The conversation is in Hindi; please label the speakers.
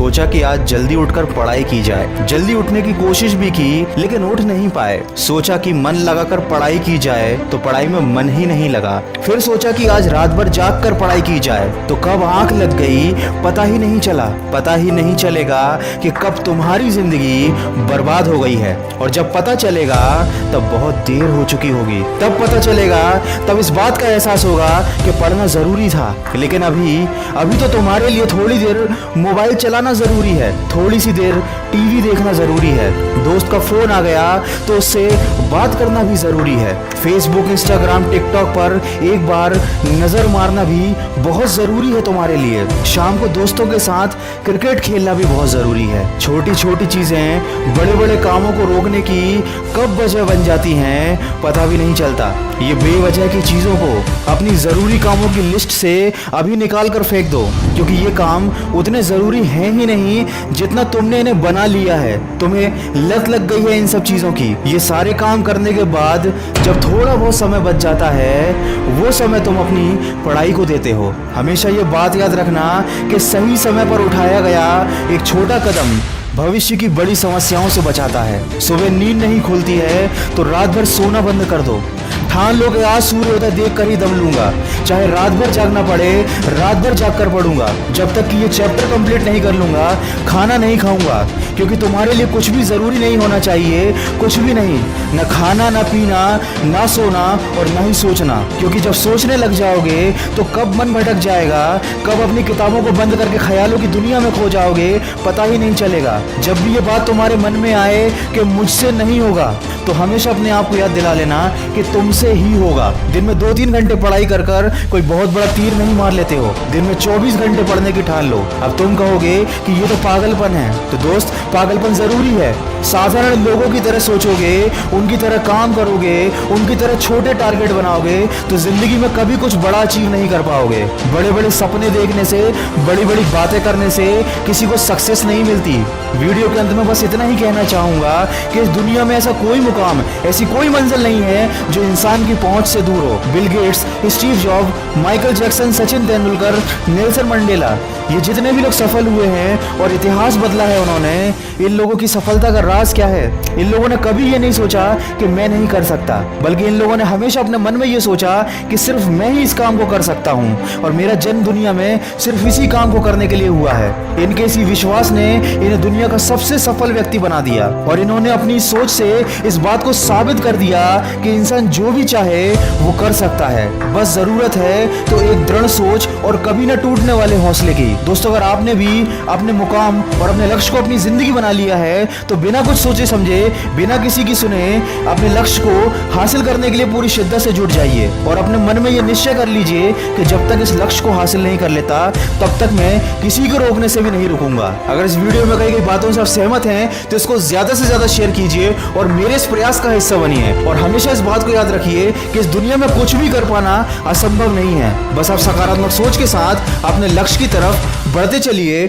Speaker 1: सोचा कि आज जल्दी उठकर पढ़ाई की जाए। जल्दी उठने की कोशिश भी की लेकिन उठ नहीं पाए। सोचा कि मन लगाकर पढ़ाई की जाए तो पढ़ाई में मन ही नहीं लगा। फिर सोचा कि आज रात भर जाग कर पढ़ाई की जाए तो कब आंख लग गई पता ही नहीं चला। पता ही नहीं चलेगा कि कब तुम्हारी जिंदगी बर्बाद हो गई है, और जब पता चलेगा तब बहुत देर हो चुकी होगी। तब पता चलेगा, तब इस बात का एहसास होगा कि पढ़ना जरूरी था। लेकिन अभी तो तुम्हारे लिए थोड़ी देर मोबाइल चलाना जरूरी है, थोड़ी सी देर टीवी देखना जरूरी है, दोस्त का फोन आ गया तो उससे बात करना भी जरूरी है, फेसबुक इंस्टाग्राम टिकटॉक पर एक बार नजर मारना भी बहुत जरूरी है तुम्हारे लिए। शाम को दोस्तों के साथ क्रिकेट खेलना भी बहुत जरूरी है। छोटी छोटी चीजें बड़े बड़े कामों को रोकने की कब वजह बन जाती हैं पता भी नहीं चलता। ये बेवजह की चीजों को अपनी जरूरी कामों की लिस्ट से अभी निकाल कर फेंक दो, क्योंकि ये काम उतने जरूरी हैं ही नहीं जितना तुमने इन्हें बना लिया है। तुम्हें लत लग गई है इन सब चीजों की। ये सारे काम करने के बाद जब थोड़ा बहुत समय बच जाता है वो समय तुम अपनी पढ़ाई को देते हो। हमेशा ये बात याद रखना कि सही समय पर उठाया गया एक छोटा कदम भविष्य की बड़ी समस्याओं से बचाता है। सुबह नींद नहीं खुलती है तो रात भर सोना बंद कर दो। ठान लो कि आज सूर्योदय देख कर ही दम लूंगा, चाहे रात भर जागना पड़े रात भर जाग कर पढ़ूंगा। जब तक कि ये चैप्टर कंप्लीट नहीं कर लूंगा खाना नहीं खाऊंगा, क्योंकि तुम्हारे लिए कुछ भी जरूरी नहीं होना चाहिए, कुछ भी नहीं, न खाना न पीना ना सोना और न ही सोचना। क्योंकि जब सोचने लग जाओगे तो कब मन भटक जाएगा, कब अपनी किताबों को बंद करके ख्यालों की दुनिया में खो जाओगे पता ही नहीं चलेगा। जब भी ये बात तुम्हारे मन में आए कि मुझसे नहीं होगा तो हमेशा अपने आप को याद दिला लेना कि तुमसे ही होगा। दिन में 2-3 घंटे पढ़ाई कर कर कोई बहुत बड़ा तीर नहीं मार लेते हो, दिन में 24 घंटे पढ़ने की ठान लो। अब तुम कहोगे कि ये तो पागलपन है, तो दोस्त पागलपन जरूरी है। साधारण लोगों की तरह सोचोगे, उनकी तरह काम करोगे, उनकी तरह छोटे टारगेट बनाओगे तो जिंदगी में कभी कुछ बड़ा अचीव नहीं कर पाओगे। बड़े बड़े सपने देखने से, बड़ी बड़ी बातें करने से किसी को सक्सेस नहीं मिलती। वीडियो के अंत में बस इतना ही कहना चाहूंगा कि इस दुनिया में ऐसा कोई मुकाम, ऐसी कोई मंजिल नहीं है जो इंसान की पहुंच से दूर हो। Bill Gates, Steve job, Michael Jackson, Sachin Tendulkar, Nelson Mandela, ये जितने भी लोग सफल हुए हैं और इतिहास बदला है उन्होंने, इन लोगों की सफलता का राज क्या है? इन लोगों ने कभी ये नहीं सोचा कि मैं नहीं कर सकता, बल्कि इन लोगों ने हमेशा अपने मन में ये सोचा कि सिर्फ मैं ही इस काम को कर सकता हूँ और मेरा जन्म दुनिया में सिर्फ इसी काम को करने के लिए हुआ है। इनके इसी विश्वास ने इन्हें दुनिया का सबसे सफल व्यक्ति बना दिया और इन्होंने अपनी सोच से इस बात को साबित कर दिया कि इंसान जो भी चाहे वो कर सकता है। बस जरूरत है तो एक दृढ़ सोच और कभी न टूटने वाले हौसले की। दोस्तों, अगर आपने भी अपने मुकाम और अपने लक्ष्य को अपनी जिंदगी बना लिया है तो बिना कुछ सोचे समझे, बिना किसी की सुने अपने लक्ष्य को हासिल करने के लिए पूरी शिद्दत से जुट जाइए और अपने मन में ये निश्चय कर लीजिए कि जब तक इस लक्ष्य को हासिल नहीं कर लेता तब तक मैं किसी को रोकने से भी नहीं रुकूंगा। अगर इस वीडियो में कही गई बातों से आप सहमत हैं तो इसको ज्यादा से ज्यादा शेयर कीजिए और मेरे इस प्रयास का हिस्सा बनिए। और हमेशा इस बात को याद रखिए कि इस दुनिया में कुछ भी कर पाना असंभव नहीं है। बस आप सकारात्मक सोच के साथ अपने लक्ष्य की तरफ बढ़ते चलिए।